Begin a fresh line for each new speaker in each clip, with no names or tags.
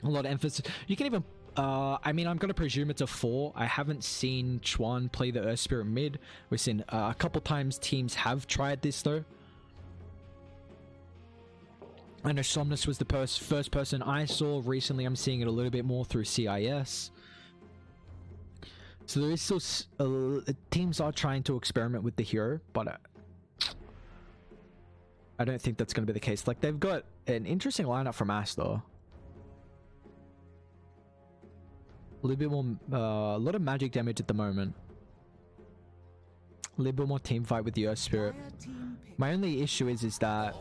A lot of emphasis. You can even I mean, I'm gonna presume it's a 4. I haven't seen Chuan play the Earth Spirit mid. We've seen a couple times teams have tried this though. I know Somnus was the first person I saw. Recently I'm seeing it a little bit more through CIS. So there is still teams are trying to experiment with the hero, but I don't think that's going to be the case. Like, they've got an interesting lineup from Aster. A little bit more, a lot of magic damage at the moment. A little bit more team fight with the Earth Spirit. My only issue is that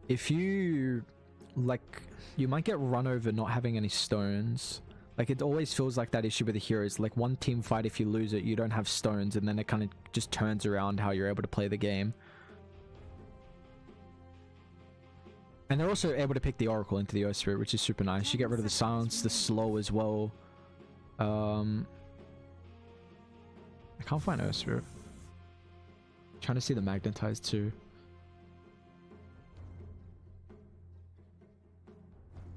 if you, like, you might get run over not having any stones. Like, it always feels like that issue with the heroes. Like, one team fight, if you lose it, you don't have stones, and then it kind of just turns around how you're able to play the game. And they're also able to pick the Oracle into the Earth Spirit, which is super nice. You get rid of the silence, the slow as well. I can't find Earth Spirit. I'm trying to see the Magnetized too.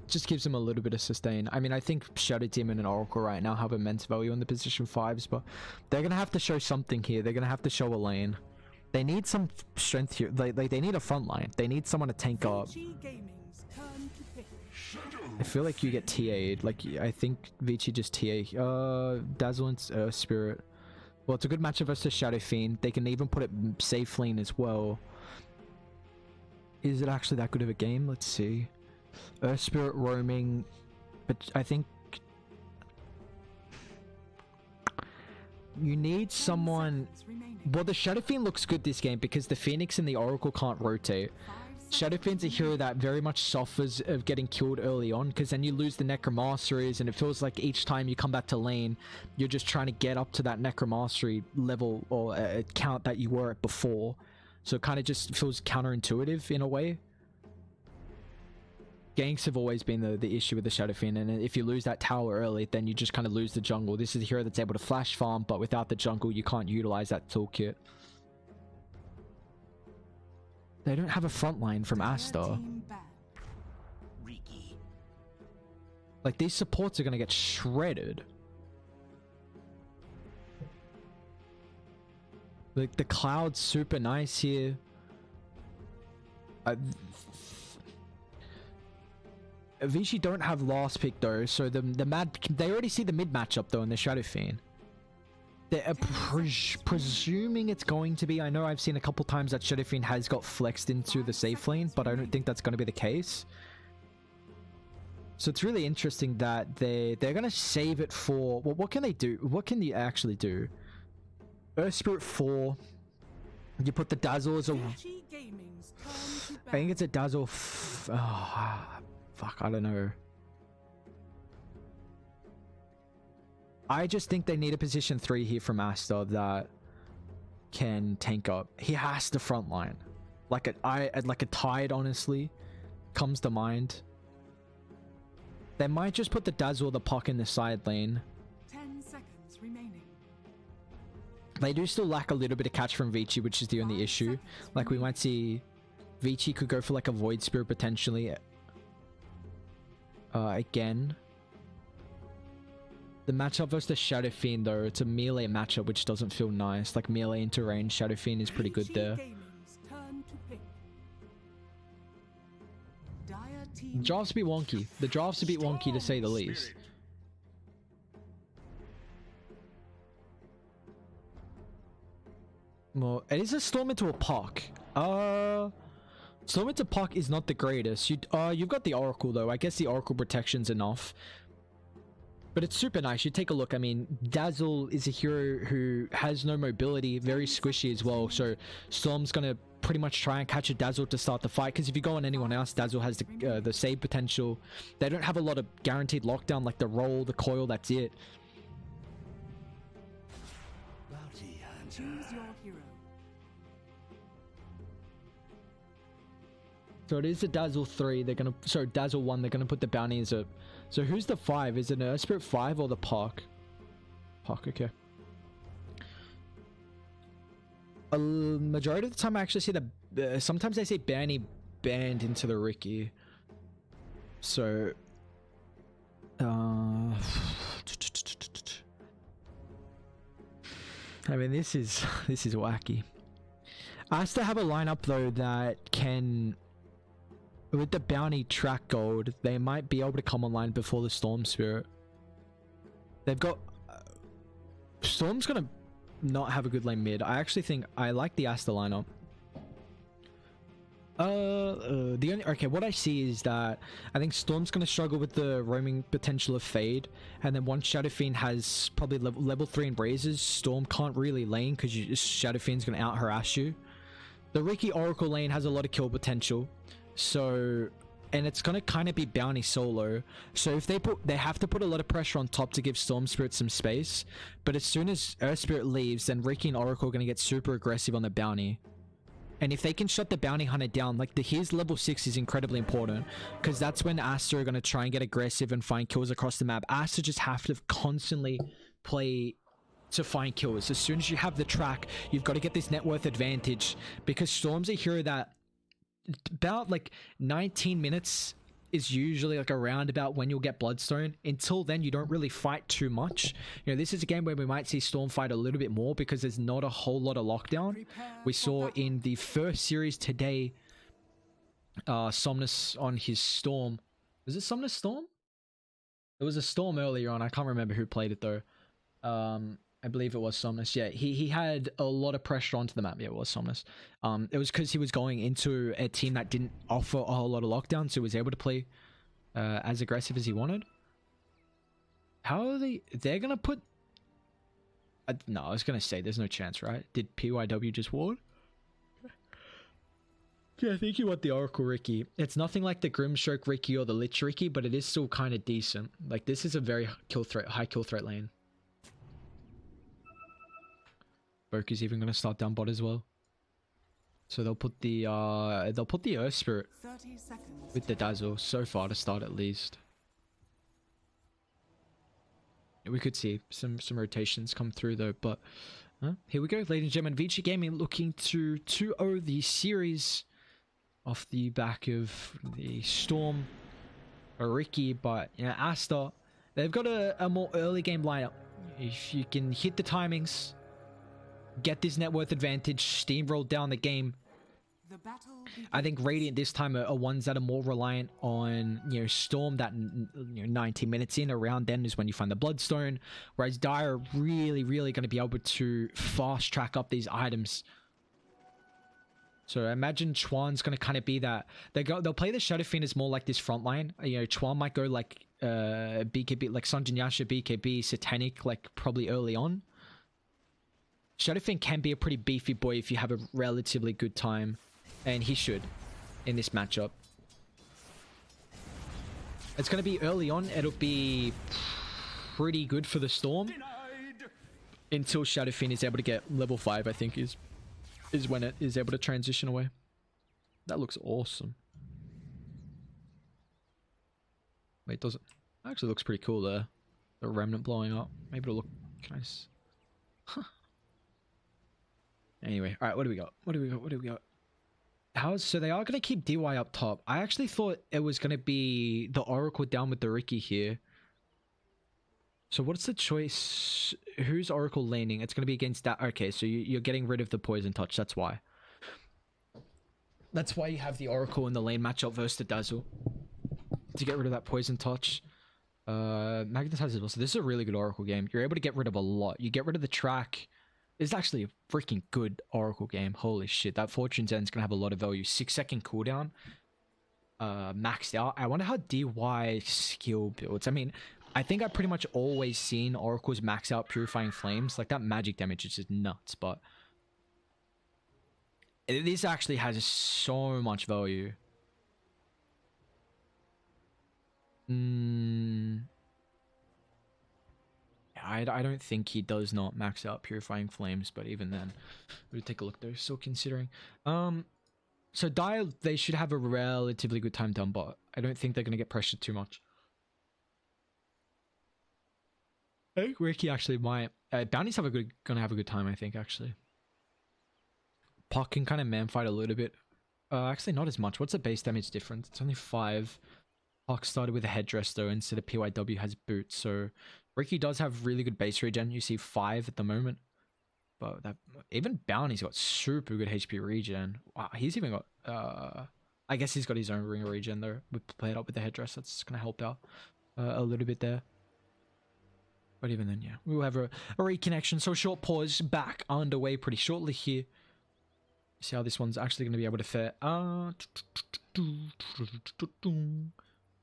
Just gives them a little bit of sustain. I mean, I think Shadow Demon and Oracle right now have immense value in the position 5s, but they're gonna have to show something here. They're gonna have to show a lane. They need some strength here. Like they need a front line. They need someone to tank up. I feel like you get TA'd. Like, I think Vici just TA. Dazzle and Spirit. Well, it's a good matchup versus Shadow Fiend. They can even put it safe lane as well. Is it actually that good of a game? Let's see. Earth Spirit roaming, but I think you need someone. Well, the Shadow Fiend looks good this game because the Phoenix and the Oracle can't rotate. Shadow Fiend's a hero that very much suffers of getting killed early on, because then you lose the Necromasteries, and it feels like each time you come back to lane, you're just trying to get up to that Necromastery level or count that you were at before. So it kind of just feels counterintuitive in a way. Ganks have always been the issue with the Shadow Fiend, and if you lose that tower early, then you just kind of lose the jungle. This is a hero that's able to flash farm, but without the jungle, you can't utilize that toolkit. They don't have a front line from Aster. Like, these supports are going to get shredded. Like, the Cloud's super nice here. Vici don't have last pick though, so they already see the mid matchup though in the Shadow Fiend. They're presuming it's going to be. I know I've seen a couple times that Shadow Fiend has got flexed into the safe lane, but I don't think that's going to be the case. So it's really interesting that they're going to save it for. Well, what can they do? What can they actually do? Earth Spirit 4. You put the Dazzle as a. I think it's a Dazzle. Fuck, I don't know. I just think they need a position 3 here from Aster that can tank up. He has the front line. Like a Tide, honestly, comes to mind. They might just put the Dazzle or the Puck in the side lane.
10 seconds remaining.
They do still lack a little bit of catch from Vici, which is the only issue. Like, we might see Vici could go for like a Void Spirit potentially. Again, the matchup versus the Shadow Fiend though, it's a melee matchup, which doesn't feel nice. Like, melee into range, Shadow Fiend is pretty good there. The drafts a bit wonky. The draft's a bit wonky to say the least. Well, it is a Storm into a Puck. Storm into Puck is not the greatest. You've got the Oracle though. I guess the Oracle protection's enough. But it's super nice. You take a look. I mean, Dazzle is a hero who has no mobility, very squishy as well. So Storm's gonna pretty much try and catch a Dazzle to start the fight. Because if you go on anyone else, Dazzle has the save potential. They don't have a lot of guaranteed lockdown, like the roll, the coil. That's it.
Choose your hero.
So it is a Dazzle 3. They're gonna, sorry, Dazzle 1. They're gonna put the bounty as a. So who's the 5? Is it an Spirit 5 or the Puck? Puck, okay. A majority of the time, I actually see the. Sometimes they say Banny banned into the Ricky. So, I mean, this is wacky. Aster have a lineup though that can, with the bounty track gold, they might be able to come online before the Storm Spirit. They've got Storm's gonna not have a good lane mid. I actually think I like the Aster lineup. The only what I see is that I think Storm's gonna struggle with the roaming potential of Fade, and then once Shadow Fiend has probably level 3 Embraces, Storm can't really lane because Shadow Fiend's gonna out harass you. The Ricky Oracle lane has a lot of kill potential, so, and it's gonna kind of be bounty solo. So if they have to put a lot of pressure on top to give Storm Spirit some space, but as soon as Earth Spirit leaves, then Ricky and Oracle are gonna get super aggressive on the bounty. And if they can shut the bounty hunter down, like his level 6 is incredibly important, because that's when Aster are going to try and get aggressive and find kills across the map. Aster just have to constantly play to find kills. As soon as you have the track, you've got to get this net worth advantage, because Storm's a hero that about like 19 minutes is usually like around about when you'll get Bloodstone. Until then, you don't really fight too much. You know, this is a game where we might see Storm fight a little bit more because there's not a whole lot of lockdown. We saw in the first series today, Somnus on his Storm. Was it Somnus Storm? It was a Storm earlier on. I can't remember who played it though. I believe it was Somnus. Yeah, he had a lot of pressure onto the map. Yeah, it was Somnus. It was because he was going into a team that didn't offer a whole lot of lockdown, so he was able to play as aggressive as he wanted. How are they? They're gonna put. No, I was gonna say there's no chance, right? Did PYW just ward? Yeah, I think you want the Oracle Ricky. It's nothing like the Grimstroke Ricky or the Lich Ricky, but it is still kind of decent. Like, this is a very high kill threat lane. Boku's even going to start down bot as well. So they'll put the Earth Spirit with the Dazzle so far to start at least. We could see some rotations come through though, but here we go, ladies and gentlemen. Vici Gaming looking to 2-0 the series off the back of the Storm, Ricky, but you know, Aster, they've got a more early game lineup. If you can hit the timings, get this net worth advantage, steamroll down the game. I think Radiant this time are ones that are more reliant on, you know, Storm. That, you know, 90 minutes in, around then is when you find the Bloodstone, whereas Dire are really going to be able to fast track up these items. So I imagine Chuan's going to kind of be that. They'll play the Shadow Fiend as more like this front line. You know, Chuan might go like BKB, like Sanjin Yasha, BKB, Satanic, like probably early on. Shadow Fiend can be a pretty beefy boy if you have a relatively good time, and he should in this matchup. It's going to be early on. It'll be pretty good for the Storm until Shadow Fiend is able to get level 5, I think is when it is able to transition away. That looks awesome. Wait, does it? Actually looks pretty cool there. The remnant blowing up. Maybe it'll look nice. Huh. Anyway, alright, what do we got? What do we got? So they are going to keep DY up top. I actually thought it was going to be the Oracle down with the Ricky here. So what's the choice? Who's Oracle laning? It's going to be against that. Okay, so you're getting rid of the Poison Touch. That's why. That's why you have the Oracle in the lane matchup versus the Dazzle. To get rid of that Poison Touch. Magnetizes well. So this is a really good Oracle game. You're able to get rid of a lot. You get rid of the track. It's actually a freaking good Oracle game. Holy shit. That Fortune's End's going to have a lot of value. 6-second cooldown. Maxed out. I wonder how DY skill builds. I mean, I think I've pretty much always seen Oracles max out Purifying Flames. Like, that magic damage is just nuts, but this actually has so much value. I don't think he does not max out Purifying Flames, but even then, we'll take a look though. Still considering. So Dire, they should have a relatively good time down bot. I don't think they're going to get pressured too much. I think Ricky actually might. Bounties gonna have a good time, I think, actually. Puck can kind of man fight a little bit. Actually not as much. What's the base damage difference? It's only 5. Hawk started with a headdress though, instead of PYW has boots. So Ricky does have really good base regen. You see 5 at the moment. But that, even Bounty's got super good HP regen. Wow, he's even got I guess he's got his own ring regen though. We played up with the headdress. That's gonna help out a little bit there. But even then, yeah, we'll have a reconnection. So short pause, back underway pretty shortly here. See how this one's actually going to be able to fare. I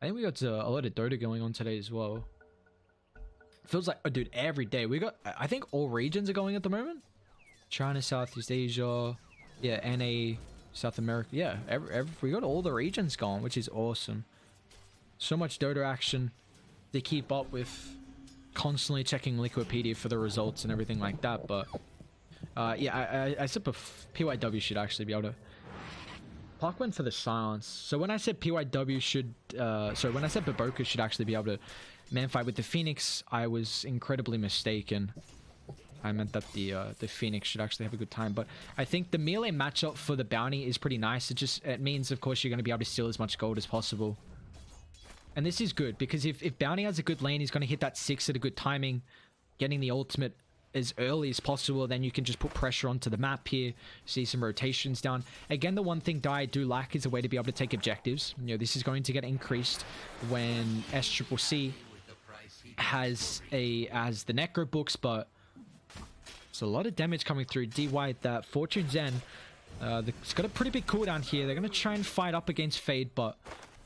think we got a lot of Dota going on today as well. Feels like, oh dude, every day we got, I think all regions are going at the moment. China, Southeast Asia, yeah, NA, South America, yeah, we got all the regions going, which is awesome. So much Dota action to keep up with. Constantly checking Liquipedia for the results and everything like that, but yeah, I said PYW should actually be able to. Park went for the silence. So when I said PYW should, sorry, when I said Baboka should actually be able to man fight with the Phoenix, I was incredibly mistaken. I meant that the Phoenix should actually have a good time, but I think the melee matchup for the Bounty is pretty nice. It means, of course, you're going to be able to steal as much gold as possible. And this is good, because if Bounty has a good lane, he's going to hit that 6 at a good timing, getting the ultimate as early as possible. Then you can just put pressure onto the map here, see some rotations down. Again, the one thing I do lack is a way to be able to take objectives. You know, this is going to get increased when SCCC has the Necro books, but it's a lot of damage coming through. DY, that Fortune Zen, it's got a pretty big cooldown here. They're going to try and fight up against Fade, but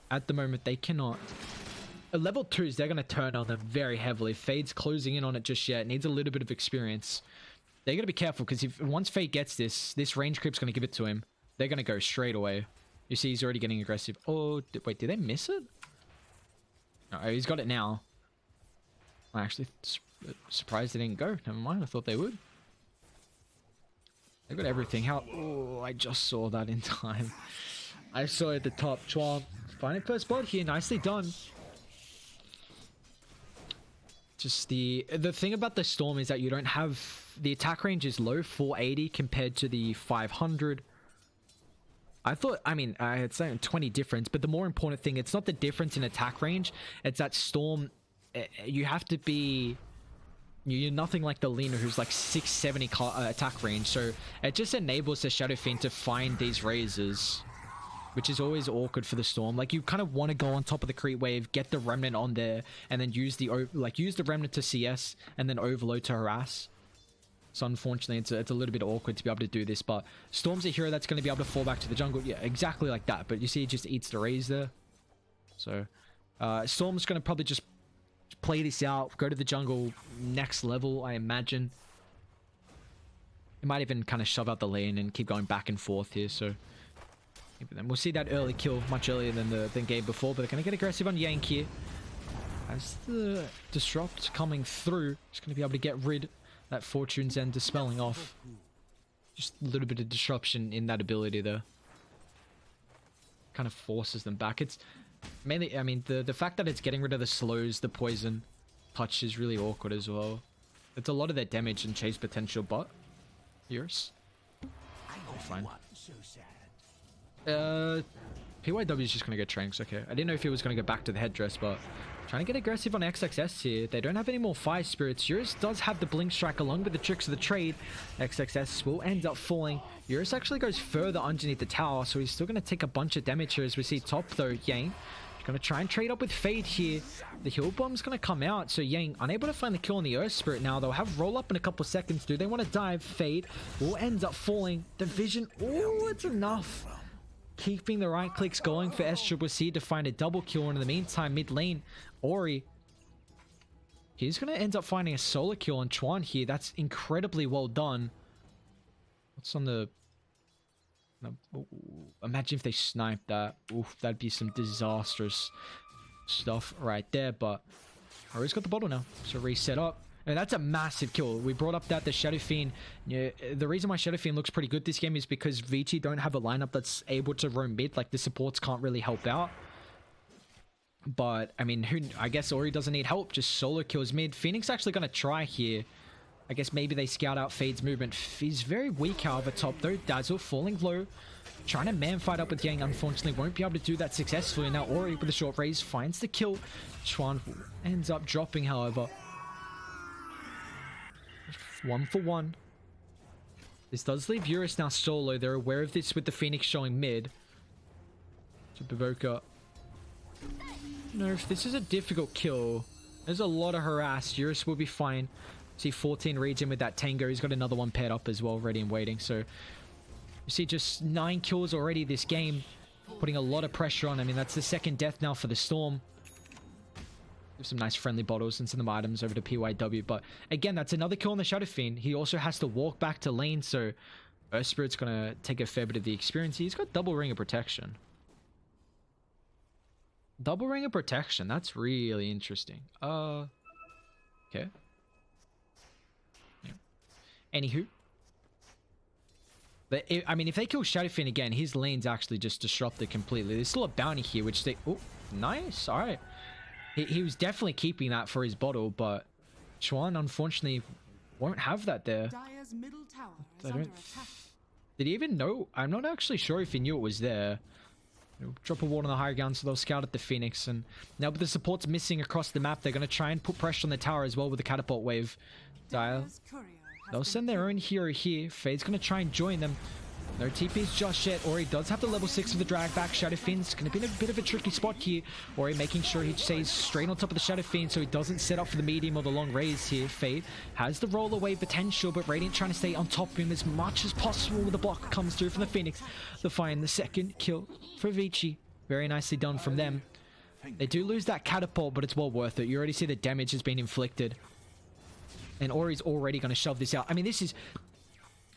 at the moment, they cannot. Level 2s, they're going to turn on them very heavily. Fade's closing in on it just yet. It needs a little bit of experience. They're going to be careful, because if once Fade gets this range creep's going to give it to him. They're going to go straight away. You see, he's already getting aggressive. Oh, wait, did they miss it? No, he's got it now. I'm actually surprised they didn't go. Never mind, I thought they would. They got everything. How? Oh, I just saw that in time. I saw it at the top. Chua finding first spot here. Nicely done. Just the thing about the Storm is that you don't have... The attack range is low, 480 compared to the 500. I mean, it's a 20 difference, but the more important thing, it's not the difference in attack range. It's that Storm, you have to be... You're nothing like the Lina, who's like 670 attack range. So it just enables the Shadow Fiend to find these razors, which is always awkward for the Storm. Like, you kind of want to go on top of the creep wave, get the Remnant on there, and then use the Remnant to CS, and then Overload to harass. So unfortunately, it's a little bit awkward to be able to do this, but Storm's a hero that's going to be able to fall back to the jungle. Yeah, exactly like that. But you see, it just eats the raise there. So Storm's going to probably just play this out, go to the jungle next level, I imagine. It might even kind of shove out the lane and keep going back and forth here, so... Then we'll see that early kill much earlier than the game before, but they're going to get aggressive on Yank here. As the disrupt coming through, just going to be able to get rid that Fortune's End dispelling off. Just a little bit of disruption in that ability there. Kind of forces them back. It's mainly, I mean, the fact that it's getting rid of the slows, the poison touch is really awkward as well. It's a lot of their damage and chase potential, but yours. Fine. PYW is just going to get Tranks, okay. I didn't know if he was going to go back to the headdress, but trying to get aggressive on XXS here. They don't have any more Fire Spirits. Eurus does have the Blink Strike along with the Tricks of the Trade. XXS will end up falling. Eurus actually goes further underneath the tower, so he's still going to take a bunch of damage here. As we see top though, Yang going to try and trade up with Fade here. The Heal Bomb's going to come out, so Yang unable to find the kill on the Earth Spirit now. They'll have roll up in a couple of seconds. Do they want to dive? Fade will end up falling. The Vision, oh, it's enough. Keeping the right clicks going for SCCC to find a double kill. And in the meantime, mid lane, Ori, he's going to end up finding a solo kill on Chuan here. That's incredibly well done. What's on the... No, imagine if they sniped that. Oof, that'd be some disastrous stuff right there. But Ori's got the bottle now, so reset up. And that's a massive kill. We brought up that the Shadow Fiend, yeah, the reason why Shadow Fiend looks pretty good this game is because Vici don't have a lineup that's able to roam mid. Like, the supports can't really help out. But, I mean, I guess Ori doesn't need help. Just solo kills mid. Phoenix actually going to try here. I guess maybe they scout out Fade's movement. He's very weak, however, top though. Dazzle falling low. Trying to man fight up with Yang, unfortunately won't be able to do that successfully. Now Ori with a short raise finds the kill. Chuan ends up dropping, however. 1 for 1. This does leave Eurus now solo. They're aware of this with the Phoenix showing mid. So Baboka. No, if this is a difficult kill, there's a lot of harass. Eurus will be fine. See 14 reads in with that Tango. He's got another one paired up as well, ready and waiting. So you see just 9 kills already this game, putting a lot of pressure on. I mean, that's the second death now for the Storm. Give some nice friendly bottles and some items over to PYW. But again, that's another kill on the Shadow Fiend. He also has to walk back to lane, so Earth Spirit's going to take a fair bit of the experience. He's got double ring of protection. Double ring of protection. That's really interesting. Okay. Yeah. Anywho. But I mean, if they kill Shadowfin again, his lane's actually just disrupted completely. There's still a bounty here, which they... Oh, nice. All right. He was definitely keeping that for his bottle, but Chuan, unfortunately, won't have that there.
Dire's middle tower is under attack.
Did he even know? I'm not actually sure if he knew it was there. Drop a ward on the higher ground, so they'll scout at the Phoenix. And now with the supports missing across the map, they're going to try and put pressure on the tower as well with the catapult wave. Dire. They'll send their own hero here. Fade's going to try and join them. No TPs just yet. Ori does have the level 6 of the drag back. Shadow Fiend's going to be in a bit of a tricky spot here. Ori making sure he stays straight on top of the Shadow Fiend so he doesn't set up for the medium or the long raise here. Fade has the roll away potential, but Radiant trying to stay on top of him as much as possible when the block comes through from the Phoenix. They'll find the second kill for Vici. Very nicely done from them. They do lose that catapult, but it's well worth it. You already see the damage has been inflicted. And Ori's already going to shove this out. I mean, this is...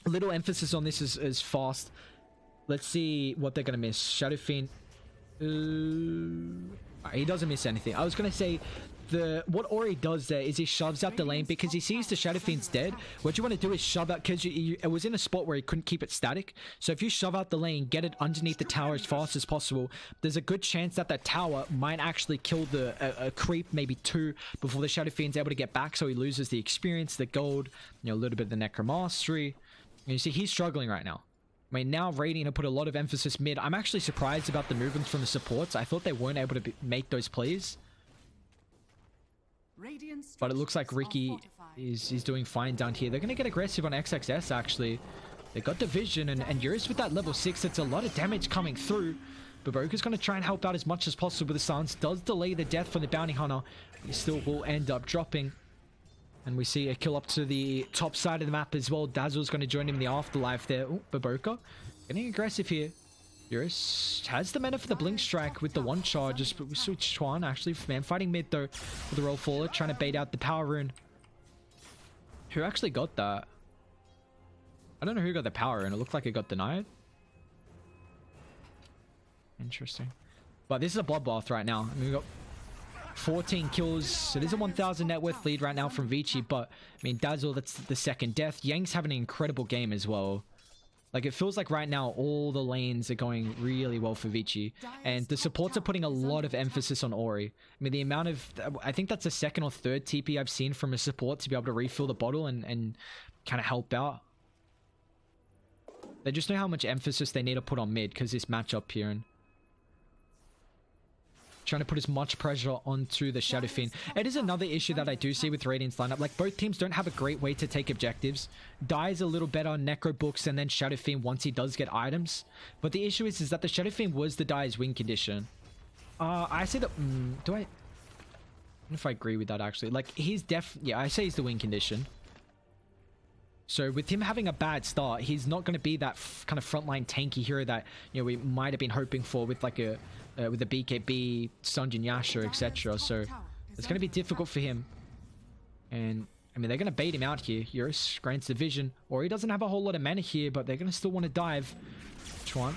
A little emphasis on this is fast. Let's see what they're going to miss. Shadow Fiend. He doesn't miss anything. I was going to say, what Ori does there is he shoves out the lane because he sees the Shadow Fiend's dead. What you want to do is shove out, because it was in a spot where he couldn't keep it static. So if you shove out the lane, get it underneath the tower as fast as possible, there's a good chance that that tower might actually kill a creep, maybe 2, before the Shadow Fiend's able to get back. So he loses the experience, the gold, a little bit of the Necromastery. You see, he's struggling right now. I mean, now Radiant have put a lot of emphasis mid. I'm actually surprised about the movements from the supports. I thought they weren't able to make those plays. But it looks like Ricky is doing fine down here. They're going to get aggressive on XXS, actually. They got the vision, and Eurus with that level 6, it's a lot of damage coming through. Baboka's going to try and help out as much as possible with the silence. Does delay the death from the bounty hunter. He still will end up dropping. And we see a kill up to the top side of the map as well. Dazzle's going to join him in the afterlife there. Oh, Baboka getting aggressive here. Eurus has the mana for the blink strike with the one charge. Just switch Chuan actually. Man fighting mid though with the roll forward, trying to bait out the power rune. Who actually got that? I don't know who got the power rune. It looked like it got denied. Interesting. But this is a bloodbath right now. I mean, we got 14 kills. It is a 1,000 net worth lead right now from Vici, but I mean, Dazzle, that's the second death. Yang's having an incredible game as well. Like, it feels like right now all the lanes are going really well for Vici, and the supports are putting a lot of emphasis on Ori. I mean, the amount of... I think that's the second or third TP I've seen from a support to be able to refill the bottle and kind of help out. They just know how much emphasis they need to put on mid because this matchup here, and trying to put as much pressure onto the Shadow Fiend. It is another issue that I do see with Radiant's lineup. Like, both teams don't have a great way to take objectives. Di's a little better on Necro Books and then Shadow Fiend once he does get items. But the issue is that the Shadow Fiend was the Di's win condition. I say that... do I... I don't know if I agree with that, actually. Like, he's yeah, I say he's the win condition. So with him having a bad start, he's not going to be that kind of frontline tanky hero that, you know, we might have been hoping for with like a... with the BKB, Sunjin Yasha, etc. So it's going to be difficult for him. And I mean, they're going to bait him out here. Eurus grants the vision, or he doesn't have a whole lot of mana here, but they're going to still want to dive. Chuan,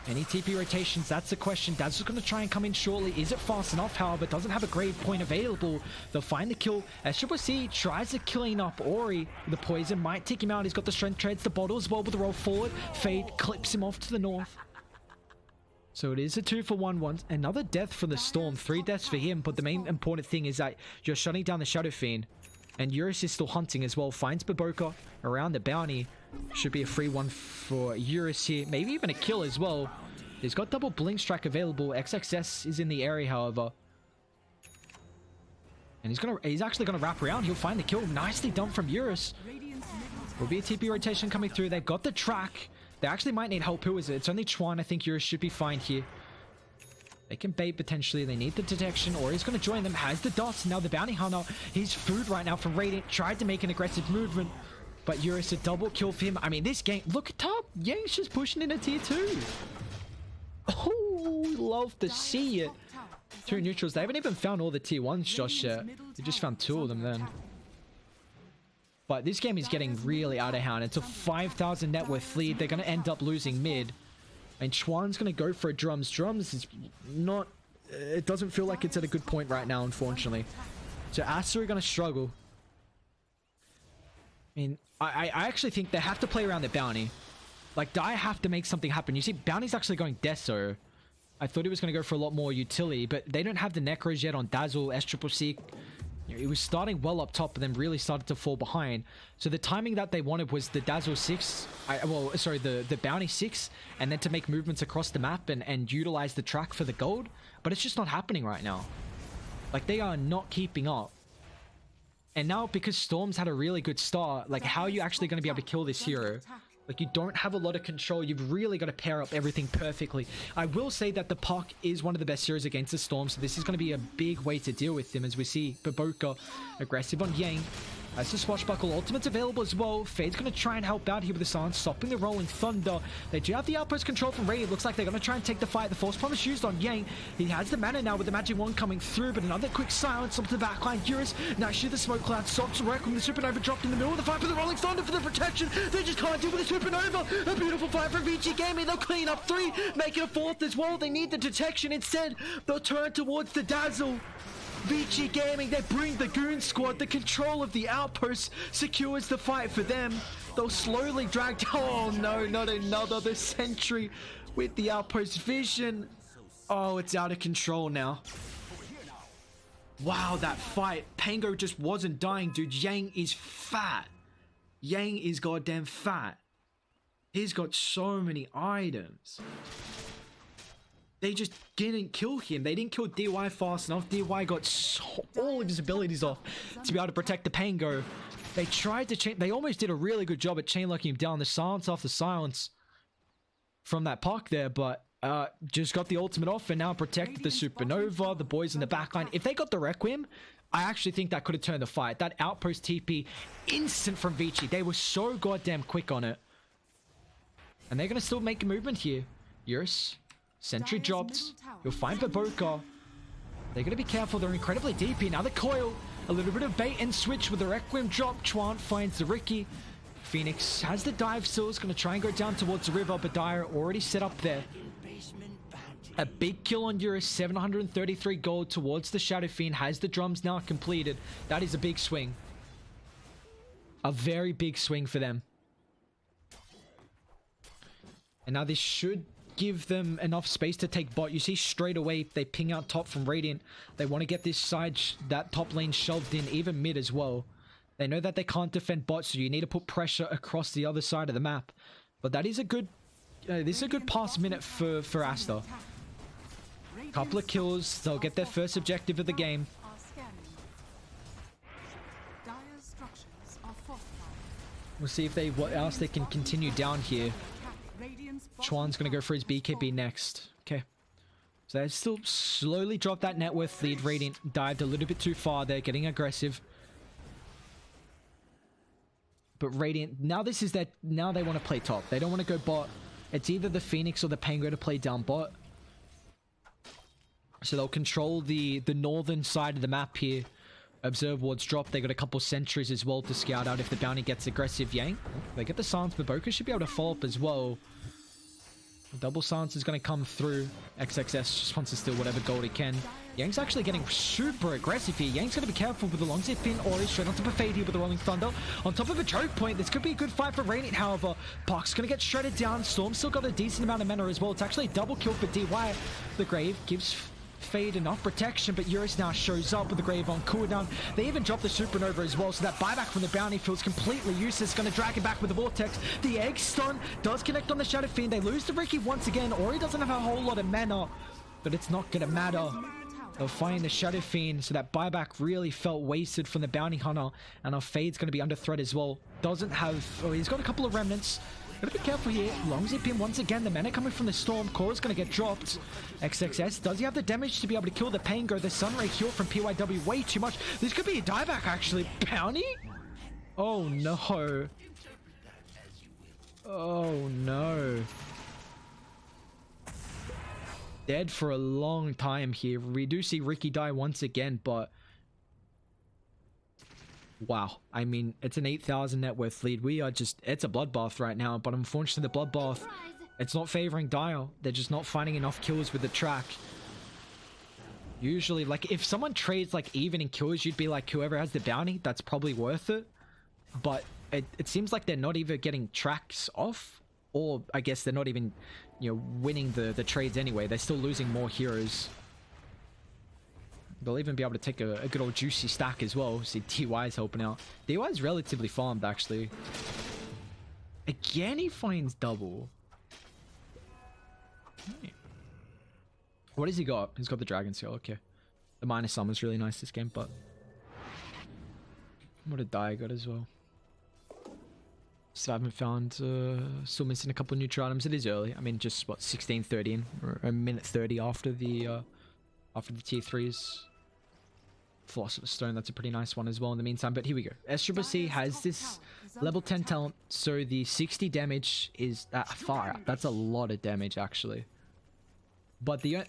any TP rotations? That's the question. Dazzle's going to try and come in shortly. Is it fast enough? However, doesn't have a grade point available. They'll find the kill. SCC tries to clean up Ori. The poison might take him out. He's got the strength treads, the bottle as well with the roll forward. Fade clips him off to the north. So it is a 2-for-1 one. Another death from the Storm. 3 deaths for him. But the main important thing is that you're shutting down the Shadow Fiend. And Eurus is still hunting as well. Finds Baboka around the bounty. Should be a free one for Eurus here. Maybe even a kill as well. He's got double blink strike available. XXS is in the area, however. And he's actually gonna wrap around. He'll find the kill. Nicely done from Eurus. Will be a TP rotation coming through. They've got the track. They actually might need help. Who is it? It's only Chuan. I think Eurus should be fine here. They can bait potentially. They need the detection, or he's going to join them. Has the dots. Now the bounty hunter. He's food right now from Radiant. Tried to make an aggressive movement, but Eurus a double kill for him. I mean, this game. Look at top. Yang's just pushing in a tier 2. Oh, love to see it. 2 neutrals. They haven't even found all the tier 1s just yet. They just found 2 of them then. But this game is getting really out of hand. It's a 5,000 net worth lead. They're going to end up losing mid. And Chuan's going to go for a drums. Drums is not... It doesn't feel like it's at a good point right now, unfortunately. So Aster are going to struggle. I mean, I actually think they have to play around the bounty. Like, Dai have to make something happen. You see, bounty's actually going Deso. I thought he was going to go for a lot more utility, but they don't have the Necros yet on Dazzle, SCCC. It was starting well up top, but then really started to fall behind. So the timing that they wanted was the Dazzle 6, the Bounty 6, and then to make movements across the map and utilize the track for the gold. But it's just not happening right now. Like, they are not keeping up. And now, because Storm's had a really good start, like, how are you actually going to be able to kill this hero? Like, you don't have a lot of control. You've really got to pair up everything perfectly. I will say that the Puck is one of the best heroes against the Storm, so this is going to be a big way to deal with him, as we see Baboka aggressive on Yang. As the Swashbuckle ultimate's available as well. Fade's going to try and help out here with the silence, stopping the Rolling Thunder. They do have the outpost control from Radiant. Looks like they're going to try and take the fight. The Force Promise used on Yang. He has the mana now with the Magic Wand coming through, but another quick silence onto the backline. Eurus, now shoot the Smoke Cloud, stops Requiem. The Supernova dropped in the middle of the fight for the Rolling Thunder for the protection. They just can't deal with the Supernova. A beautiful fight from Vici Gaming. They'll clean up 3, make it a 4th as well. They need the detection instead. They'll turn towards the Dazzle. Vici Gaming, they bring the Goon Squad. The control of the outpost secures the fight for them. They'll slowly drag... Oh no, not another. The Sentry with the outpost vision. Oh, it's out of control now. Wow, that fight. Pango just wasn't dying, dude. Yang is fat. Yang is goddamn fat. He's got so many items. They just didn't kill him. They didn't kill DY fast enough. DY got all of his abilities off to be able to protect the Pango. They tried to chain... They almost did a really good job at chain locking him down. The silence after silence from that Puck there, but just got the ultimate off and now protected the Supernova, the boys in the backline. If they got the Requiem, I actually think that could have turned the fight. That outpost TP, instant from Vici. They were so goddamn quick on it. And they're going to still make a movement here. Eurus. Sentry dropped. He'll find Baboka. They're going to be careful. They're incredibly deep here. Now the coil. A little bit of bait and switch with the Requiem drop. Chuan finds the Ricky. Phoenix has the dive still. Is going to try and go down towards the river. But Dyer already set up there. A big kill on Eurus. 733 gold towards the Shadow Fiend. Has the drums now completed. That is a big swing. A very big swing for them. And now this should give them enough space to take bot. You see straight away they ping out top from Radiant. They want to get this side, that top lane shoved in, even mid as well. They know that they can't defend bot, so you need to put pressure across the other side of the map. But that is a good, this is a good pass minute for Aster. Couple of kills, they'll get their first objective of the game. We'll see if they what else they can continue down here. Chuan's going to go for his BKB next. Okay. So they still slowly drop that net worth lead. Radiant dived a little bit too far there, getting aggressive. But Radiant, now this is that, now they want to play top. They don't want to go bot. It's either the Phoenix or the Pango to play down bot. So they'll control the northern side of the map here. Observe wards drop. They got a couple sentries as well to scout out if the bounty gets aggressive. Yang, they get the silence. Baboka should be able to follow up as well. Double silence is going to come through. XXS just wants to steal whatever gold he can. Yang's actually getting super aggressive here. Yang's going to be careful with the long zip in, or he's straight onto Buffet here with the Rolling Thunder. On top of a choke point, this could be a good fight for Radiant, however. Puck's going to get shredded down. Storm's still got a decent amount of mana as well. It's actually a double kill for DY. The Grave gives Fade enough protection, but Eurus now shows up with the Grave on cooldown. They even drop the Supernova as well, so that buyback from the bounty feels completely useless. Going to drag him back with the Vortex. The Egg Stun does connect on the Shadow Fiend. They lose to Ricky once again. Ori doesn't have a whole lot of mana, but it's not going to matter. They'll find the Shadow Fiend, so that buyback really felt wasted from the Bounty Hunter, and our Fade's going to be under threat as well. Doesn't have... Oh, he's got a couple of remnants. Gotta be careful here. Long zip in once again. The mana coming from the Storm. Core's gonna get dropped. XXS, does he have the damage to be able to kill the Pango? The Sunray Cure from PYW, way too much. This could be a dieback, actually. Bounty? Oh, no. Oh, no. Dead for a long time here. We do see Ricky die once again, but... Wow, I mean, it's an 8,000 net worth lead. We are just, it's a bloodbath right now, but unfortunately the bloodbath, it's not favoring Dial. They're just not finding enough kills with the track. Usually, like, if someone trades, like, even in kills, you'd be like, whoever has the bounty, that's probably worth it. But it seems like they're not even getting tracks off, or I guess they're not even, you know, winning the trades anyway. They're still losing more heroes. They'll even be able to take a good old juicy stack as well. See, DY's helping out. DY's relatively farmed, actually. Again, he finds double. What has he got? He's got the Dragon Seal, okay. The minus summon's really nice this game, but... What a die I got as well. Still haven't found... still missing a couple of neutral items. It is early. I mean, just, what, 16:30 in? Or a minute 30 after the tier 3s. Philosopher's Stone, that's a pretty nice one as well in the meantime, but here we go. SCCC has this level 10 talent, so the 60 damage is far out. That's a lot of damage, actually. But the...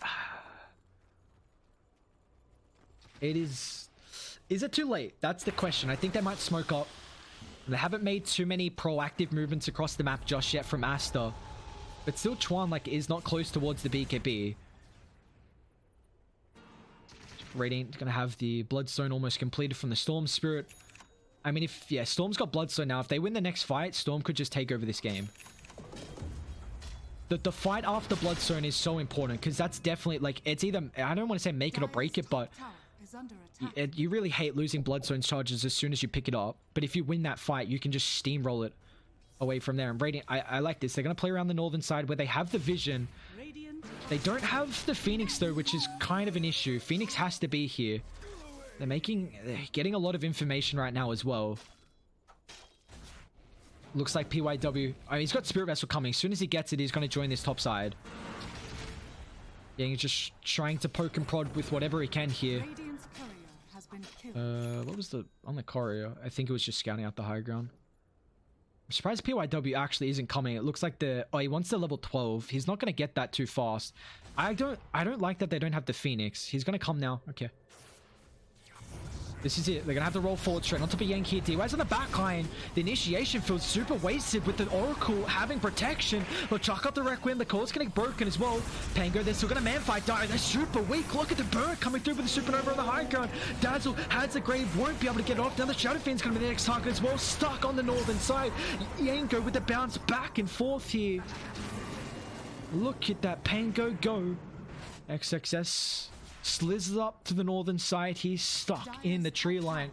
It is... Is it too late? That's the question. I think they might smoke up. They haven't made too many proactive movements across the map just yet from Aster. But still, Chuan, like, is not close towards the BKB. Radiant's gonna have the Bloodstone almost completed from the Storm Spirit. I mean, if... Yeah, Storm's got Bloodstone now. If they win the next fight, Storm could just take over this game. The fight after Bloodstone is so important, because that's definitely, like, it's either... I don't want to say make it or break it, but... You really hate losing Bloodstone's charges as soon as you pick it up. But if you win that fight, you can just steamroll it away from there. And Radiant... I like this. They're gonna play around the northern side where they have the vision... They don't have the Phoenix though, which is kind of an issue. Phoenix has to be here. They're getting a lot of information right now as well. Looks like PYW... I mean, he's got Spirit Vessel coming. As soon as he gets it, he's going to join this top side. Yeah, he's just trying to poke and prod with whatever he can here. What was the... On the courier? I think it was just scouting out the high ground. I'm surprised PYW actually isn't coming. It looks like the... Oh, he wants the level 12. He's not going to get that too fast. I don't like that they don't have the Phoenix. He's going to come now. Okay. This is it. They're going to have to roll forward straight on top of Yankee. DY's on the back line. The initiation feels super wasted with the Oracle having protection. But chuck up the Requiem. The core's going to get broken as well. Pango, they're still going to man-fight. They're super weak. Look at the bird coming through with the Supernova on the high ground. Dazzle has the Grave. Won't be able to get off. Now the Shadow Fiend's going to be the next target as well. Stuck on the northern side. Yango with the bounce back and forth here. Look at that Pango go. XXS slizzes up to the northern side. He's stuck in the tree line.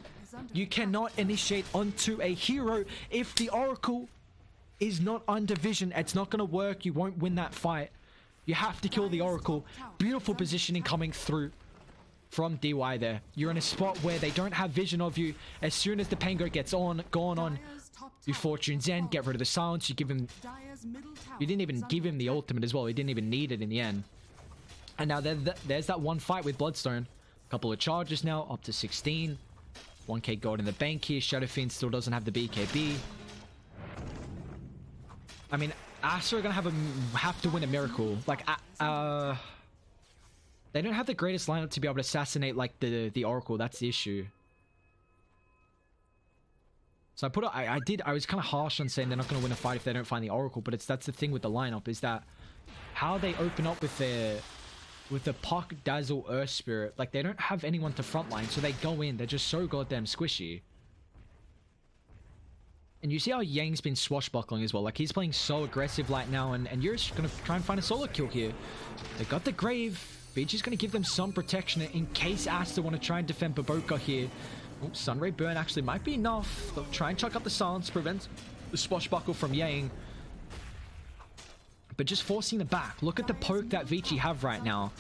You cannot initiate onto a hero if the Oracle is not under vision. It's not going to work. You won't win that fight. You have to kill the Oracle. Beautiful positioning coming through from DY there. You're in a spot where they don't have vision of you. As soon as the Pango gets gone on, you Fortune's End, get rid of the silence. You give him... You didn't even give him the ultimate as well. He didn't even need it in the end. And now there's that one fight with Bloodstone. A couple of charges now, up to 16. 1k gold in the bank here. Shadow Fiend still doesn't have the BKB. I mean, Aster are gonna have to win a miracle. Like, they don't have the greatest lineup to be able to assassinate like the Oracle. That's the issue. So I was kind of harsh on saying they're not gonna win a fight if they don't find the Oracle, but that's the thing with the lineup, is that how they open up with the Puck, Dazzle, Earth Spirit. Like, they don't have anyone to frontline, so they go in. They're just so goddamn squishy. And you see how Yang's been swashbuckling as well. Like, he's playing so aggressive right now, and you're just gonna try and find a solo kill here. They got the Grave. Vici's going to give them some protection in case Aster want to try and defend Baboka here. Oh, Sunray Burn actually might be enough. They'll try and chuck up the silence, prevent the swashbuckle from Yang. But just forcing the back. Look at the poke that Vici have right now.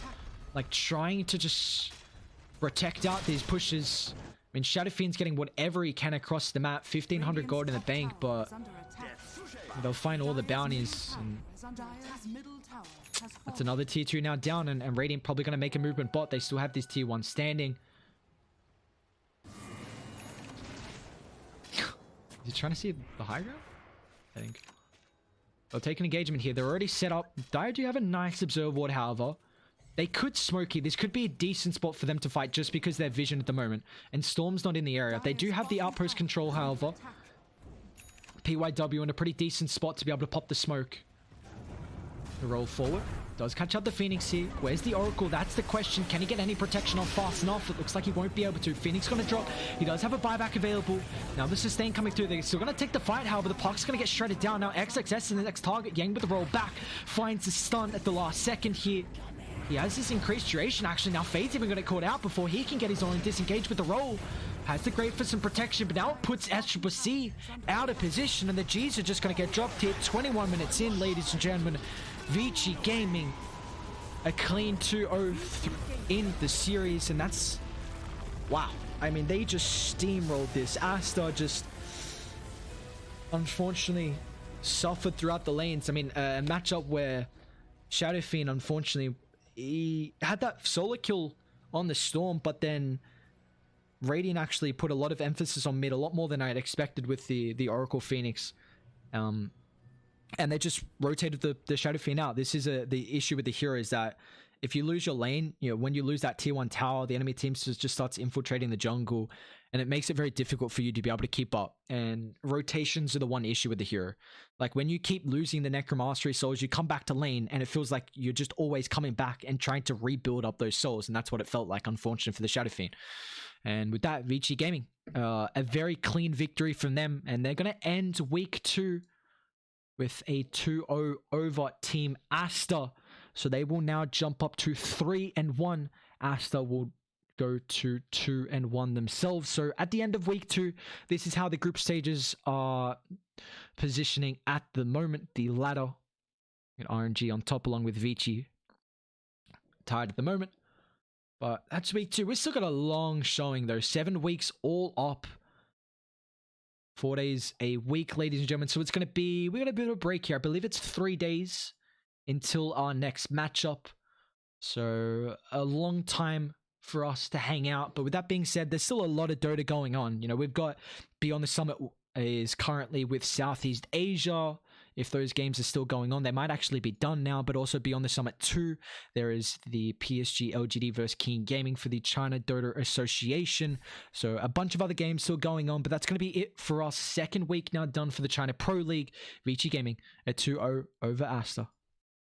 Like, trying to just protect out these pushes. I mean, Shadow Fiend's getting whatever he can across the map. 1,500 gold in the bank, but they'll find all the bounties. And that's another tier 2 now down, and Radiant probably going to make a movement bot. They still have this tier 1 standing. Is he trying to see the high ground? I think. They'll take an engagement here. They're already set up. Dire do have a nice observe ward, however. They could smoke here. This could be a decent spot for them to fight just because they're vision at the moment. And Storm's not in the area. They do have the outpost control, however. PYW in a pretty decent spot to be able to pop the smoke. The roll forward. Does catch out the Phoenix here. Where's the Oracle? That's the question. Can he get any protection off fast enough? It looks like he won't be able to. Phoenix going to drop. He does have a buyback available. Now the sustain coming through. They're still going to take the fight. However, the Puck's going to get shredded down. Now XXS is the next target. Yang with the roll back. Finds the stun at the last second here. He has this increased duration actually. Now Fade's even going to get caught out before he can get his own disengage with the roll. Has the Great for some protection, but now it puts SCC out of position, and the G's are just going to get dropped here. 21 minutes in, ladies and gentlemen. Vici Gaming, a clean 2-0 in the series, and that's... wow. I mean, they just steamrolled this. Aster just, unfortunately, suffered throughout the lanes. I mean, a matchup where Shadow Fiend, unfortunately, he had that solo kill on the Storm, but then Radiant actually put a lot of emphasis on mid, a lot more than I had expected with the Oracle Phoenix. And they just rotated the Shadow Fiend out. This is the issue with the hero, is that if you lose your lane, you know, when you lose that tier 1 tower, the enemy team just starts infiltrating the jungle, and it makes it very difficult for you to be able to keep up. And rotations are the one issue with the hero. Like, when you keep losing the Necromastery souls, you come back to lane, and it feels like you're just always coming back and trying to rebuild up those souls, and that's what it felt like, unfortunately, for the Shadow Fiend. And with that, Vici Gaming, a very clean victory from them, and they're going to end week 2 with a 2-0 over Team Aster. So they will now jump up to 3-1. Aster will go to 2-1 themselves. So at the end of week 2, this is how the group stages are positioning at the moment. The ladder, and RNG on top along with Vici, tied at the moment. But that's week 2. We've still got a long showing though. 7 weeks all up. 4 days a week, ladies and gentlemen. So it's going to be... we're going to do a break here. I believe it's 3 days until our next matchup. So a long time for us to hang out. But with that being said, there's still a lot of Dota going on. You know, we've got Beyond the Summit is currently with Southeast Asia. If those games are still going on, they might actually be done now. But also Beyond the Summit 2, there is the PSG LGD versus King Gaming for the China Dota Association. So a bunch of other games still going on, but that's going to be it for our second week now done for the China Pro League. Vici Gaming at 2-0 over Aster.